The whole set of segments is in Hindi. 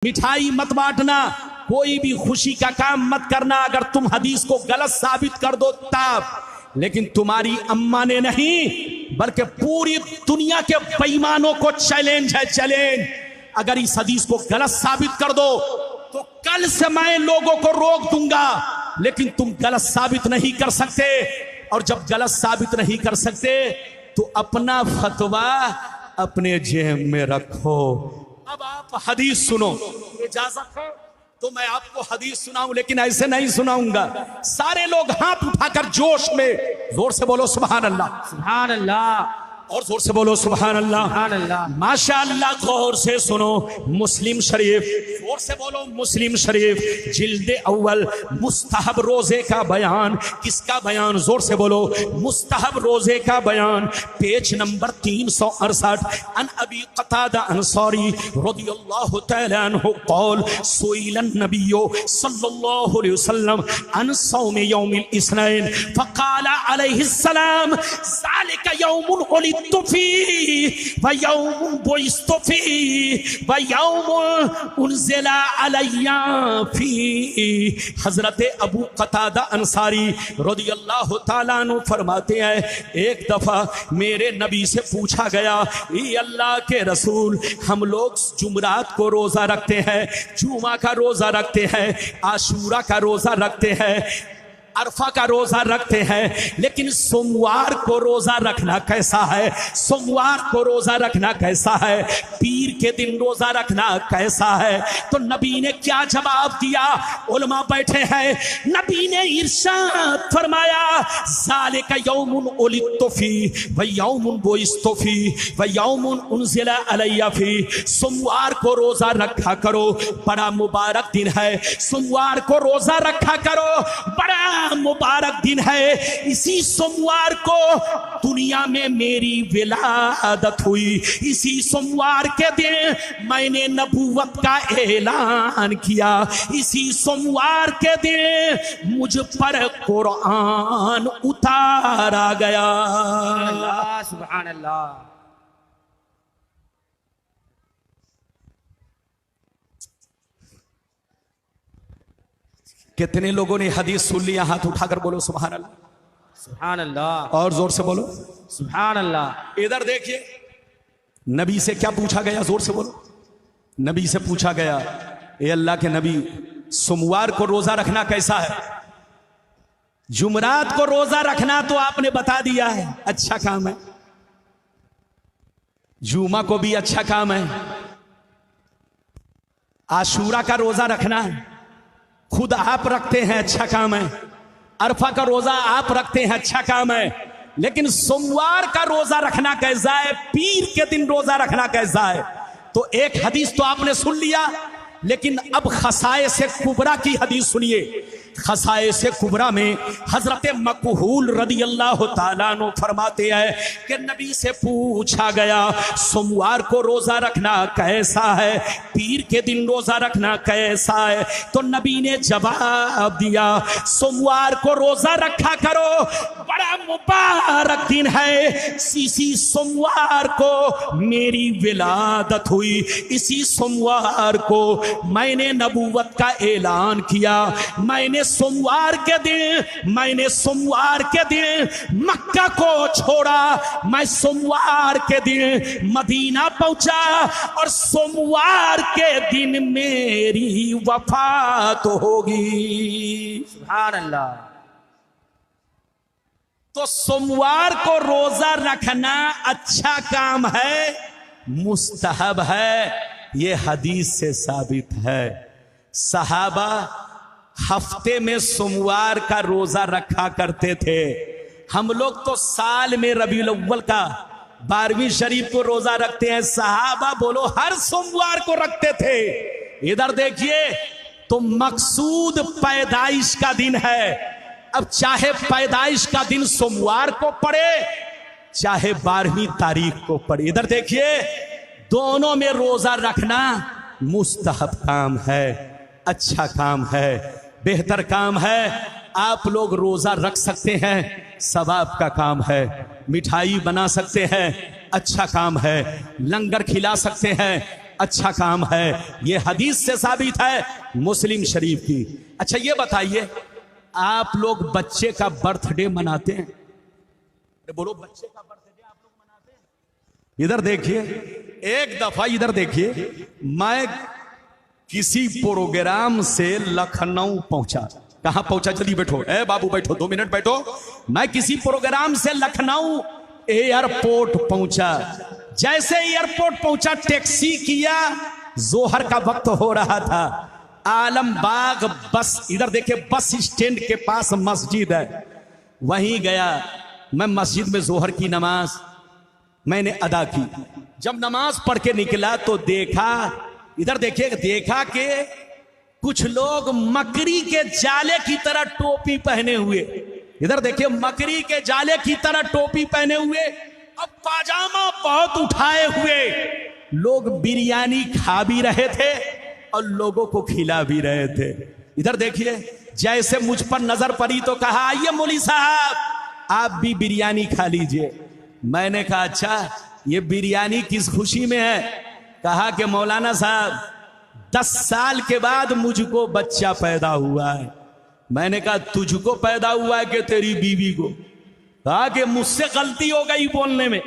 मिठाई मत बांटना, कोई भी खुशी का काम मत करना अगर तुम हदीस को गलत साबित कर दो तब। लेकिन तुम्हारी अम्मा ने नहीं बल्कि पूरी दुनिया के बेईमानों को चैलेंज है, चैलेंज। अगर इस हदीस को गलत साबित कर दो तो कल से मैं लोगों को रोक दूंगा, लेकिन तुम गलत साबित नहीं कर सकते। और जब गलत साबित नहीं कर सकते तो अपना फतवा अपने जेब में रखो। अब आप हदीस सुनो, इजाजत है तो मैं आपको हदीस सुनाऊं, लेकिन ऐसे नहीं सुनाऊंगा। सारे लोग हाथ उठाकर जोश में जोर से बोलो सुभान अल्लाह, सुभान अल्लाह, और जोर से बोलो सुभान अल्लाह, सुभान अल्लाह। माशाअल्लाह। गौर से सुनो, मुस्लिम शरीफ, जोर से बोलो मुस्लिम शरीफ, जिल्द अव्वल, मुस्तहब रोजे का बयान। किसका बयान? जोर से बोलो, मुस्तहब रोजे का बयान, पेज नंबर 368। अन अबी क़तादा अंसारी रज़ियल्लाहु तआला अन्हु क़ाल सुइलन नबिय्यु सल्लल्लाहु अलैहि वसल्लम अन सौम यौमिल इस्नैन फ़क़ाला अलैहिस्सलाम ज़ालिका यौमुन व यौमुन बुइस्तु फीहि व यौमुन उनज़िला अलैया फीहि। हजरत अबू क़तादा अंसारी रज़ियल्लाहु ताला अन्हु फरमाते हैं, एक दफा मेरे नबी से पूछा गया, ये अल्लाह के रसूल, हम लोग जुमरात को रोजा रखते हैं, जुमा का रोजा रखते हैं, आशूरा का रोजा रखते हैं, अरफा का रोजा रखते हैं, लेकिन सोमवार को रोजा रखना कैसा है? सोमवार को रोजा रखना कैसा है? पीर के दिन रोजा रखना कैसा है? तो नबी ने क्या जवाब दिया? उलमा बैठे हैं, नबी ने इरशाद फरमाया, ज़ालिका यौमुन उलिदतु फीहि व यौमुन बुइस्तु फीहि व यौमुन उनज़िला अलैया फीहि। सोमवार को रोजा रखा करो, बड़ा मुबारक दिन है। सोमवार को रोजा रखा करो, बड़ा मुबारक दिन है। इसी सोमवार को दुनिया में मेरी विलादत हुई, इसी सोमवार के दिन मैंने नबूवत का ऐलान किया, इसी सोमवार के दिन मुझ पर कुरान उतारा गया। अल्लाह, सुभान अल्लाह। कितने लोगों ने हदीस सुन लिया? हाथ उठाकर बोलो सुभान अल्लाह, सुभान अल्लाह, और जोर से बोलो सुभान अल्लाह। इधर देखिए, नबी से क्या पूछा गया? जोर से बोलो। नबी से पूछा गया, ए अल्लाह के नबी, सोमवार को रोजा रखना कैसा है? जुमरात को रोजा रखना तो आपने बता दिया है, अच्छा काम है। जुमा को भी अच्छा काम है। आशूरा का रोजा रखना है, खुद आप रखते हैं, अच्छा काम है। अरफा का रोजा आप रखते हैं, अच्छा काम है। लेकिन सोमवार का रोजा रखना कैसा है? पीर के दिन रोजा रखना कैसा है? तो एक हदीस तो आपने सुन लिया, लेकिन अब खसाए से कुबरा की हदीस सुनिए। खसाए से कुबरा में हजरत मकहूल रज़ियल्लाहु ताला अन्हु फरमाते हैं कि नबी से पूछा गया, सोमवार को रोजा रखना कैसा है? पीर के दिन रोजा रखना कैसा है? तो नबी ने जवाब दिया, सोमवार को रोजा रखा करो, बड़ा मुबारक दिन है। इसी सोमवार को मेरी विलादत हुई, इसी सोमवार को मैंने नबूवत का ऐलान किया। मैंने सोमवार के दिन मक्का को छोड़ा, मैं सोमवार के दिन मदीना पहुंचा, और सोमवार के दिन मेरी वफात होगी। सुभान अल्लाह। तो सोमवार को रोजा रखना अच्छा काम है, मुस्तहब है, ये हदीस से साबित है। सहाबा हफ्ते में सोमवार का रोजा रखा करते थे। हम लोग तो साल में रबीउल अव्वल का 12वीं शरीफ को रोजा रखते हैं। सहाबा बोलो हर सोमवार को रखते थे। इधर देखिए, तो मकसूद पैदाइश का दिन है। अब चाहे पैदाइश का दिन सोमवार को पड़े, चाहे 12वीं तारीख को पड़े, इधर देखिए, दोनों में रोजा रखना मुस्तहब काम है, अच्छा काम है, बेहतर काम है। आप लोग रोजा रख सकते हैं, सवाब का काम है। मिठाई बना सकते हैं, अच्छा काम है। लंगर खिला सकते हैं, अच्छा काम है। ये हदीस से साबित है, मुस्लिम शरीफ की। अच्छा ये बताइए, आप लोग बच्चे का बर्थडे मनाते हैं? अरे बोलो, बच्चे का बर्थडे आप लोग मनाते हैं? इधर देखिए, एक दफा इधर देखिए, मैं किसी प्रोग्राम से लखनऊ पहुंचा। कहां पहुंचा? जल्दी बैठो, ए बाबू बैठो, 2 मिनट बैठो। मैं किसी प्रोग्राम से लखनऊ एयरपोर्ट पहुंचा। जैसे एयरपोर्ट पहुंचा, टैक्सी किया, जोहर का वक्त हो रहा था। आलमबाग बस, इधर देखिए, बस स्टैंड के पास मस्जिद है, वहीं गया मैं। मस्जिद में जोहर की नमाज मैंने अदा की। जब नमाज पढ़ के निकला तो देखा, इधर देखिए, देखा कि कुछ लोग मकड़ी के जाले की तरह टोपी पहने हुए, इधर देखिए, मकड़ी के जाले की तरह टोपी पहने हुए, अब पाजामा बहुत उठाए हुए लोग बिरयानी खा भी रहे थे और लोगों को खिला भी रहे थे। इधर देखिए, जैसे मुझ पर नजर पड़ी तो कहा, आइए मौलवी साहब, आप भी बिरयानी खा लीजिए। मैंने कहा, अच्छा ये बिरयानी किस खुशी में है? कहा कि मौलाना साहब, 10 साल के बाद मुझको बच्चा पैदा हुआ है। मैंने कहा, तुझको पैदा हुआ है कि तेरी बीवी को? कहा कि मुझसे गलती हो गई बोलने में।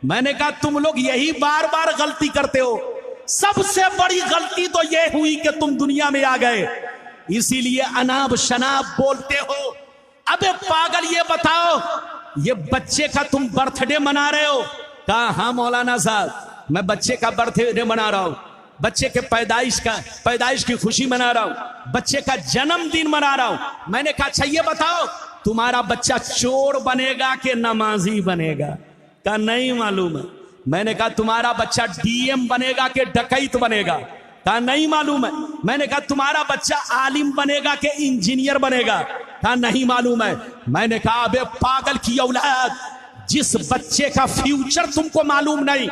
मैंने कहा, तुम लोग यही बार बार गलती करते हो। सबसे बड़ी गलती तो यह हुई कि तुम दुनिया में आ गए, इसीलिए अनाब शनाब बोलते हो। अबे पागल, ये बताओ, ये बच्चे का तुम बर्थडे मना रहे हो? कहा, हाँ मौलाना साहब, मैं बच्चे का बर्थडे मना रहा हूं, बच्चे के पैदाइश की खुशी मना रहा हूं, बच्चे का जन्मदिन मना रहा हूं। मैंने कहा, अच्छा ये बताओ, तुम्हारा बच्चा चोर बनेगा कि नमाजी बनेगा? कहा, नहीं मालूम है। मैंने कहा, तुम्हारा बच्चा डीएम बनेगा कि डकैत बनेगा? कहा, नहीं मालूम है। मैंने कहा, तुम्हारा बच्चा आलिम बनेगा कि इंजीनियर बनेगा? कहा, नहीं मालूम है। मैंने कहा, अबे पागल की औलाद, जिस बच्चे का फ्यूचर तुमको मालूम नहीं,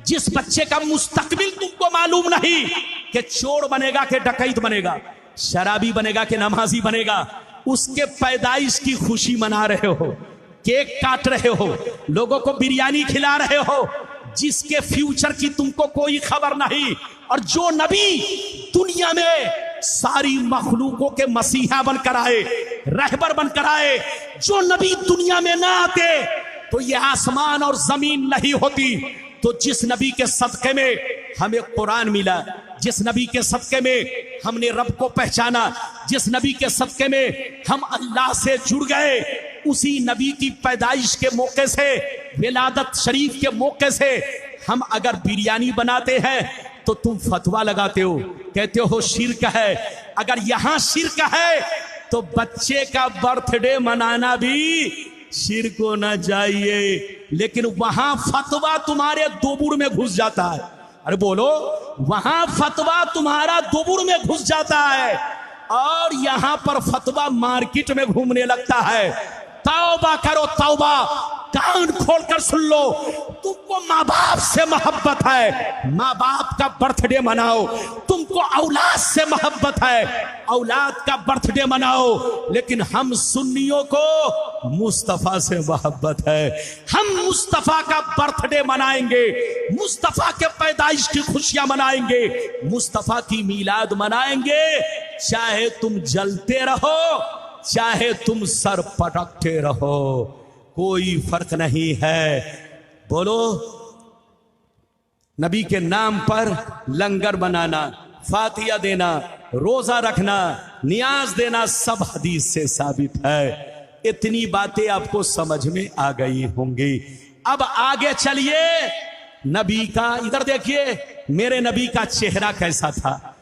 जिस बच्चे का मुस्तकबिल तुमको मालूम नहीं कि चोर बनेगा कि डकैत बनेगा, शराबी बनेगा कि नमाजी बनेगा, उसके पैदाइश की खुशी मना रहे हो, केक काट रहे हो, लोगों को बिरयानी खिला रहे हो, जिसके फ्यूचर की तुमको कोई खबर नहीं। और जो नबी दुनिया में सारी मखलूकों के मसीहा बनकर आए, रहबर बनकर आए, जो नबी दुनिया में ना आते तो ये आसमान और जमीन नहीं होती। तो जिस नबी के सदके में हमें कुरान मिला, जिस नबी के सदके में हमने रब को पहचाना, जिस नबी के सदके में हम अल्लाह से जुड़ गए, उसी नबी की पैदाइश के मौके से, विलादत शरीफ के मौके से हम अगर बिरयानी बनाते हैं तो तुम फतवा लगाते हो, कहते हो शिर्क है। अगर यहां शिर्क है तो बच्चे का बर्थडे मनाना भी शिर्क होना चाहिए। लेकिन वहां फतवा तुम्हारे दोबुर में घुस जाता है। अरे बोलो, वहां फतवा तुम्हारा दोबुर में घुस जाता है और यहां पर फतवा मार्केट में घूमने लगता है। तौबा करो, तौबा, कान खोलकर सुन लो। तुमको माँ बाप से मोहब्बत है, माँ बाप का बर्थडे मनाओ। तुमको औलाद से मोहब्बत है, औलाद का बर्थडे मनाओ। लेकिन हम सुन्नियों को मुस्तफा से मोहब्बत है, हम मुस्तफा का बर्थडे मनाएंगे, मुस्तफा के पैदाइश की खुशियां मनाएंगे, मुस्तफा की मीलाद मनाएंगे। चाहे तुम जलते रहो, चाहे तुम सर पटकते रहो, कोई फर्क नहीं है। बोलो, नबी के नाम पर लंगर बनाना, फातिया देना, रोजा रखना, नियाज देना, सब हदीस से साबित है। इतनी बातें आपको समझ में आ गई होंगी। अब आगे चलिए, नबी का, इधर देखिए, मेरे नबी का चेहरा कैसा था।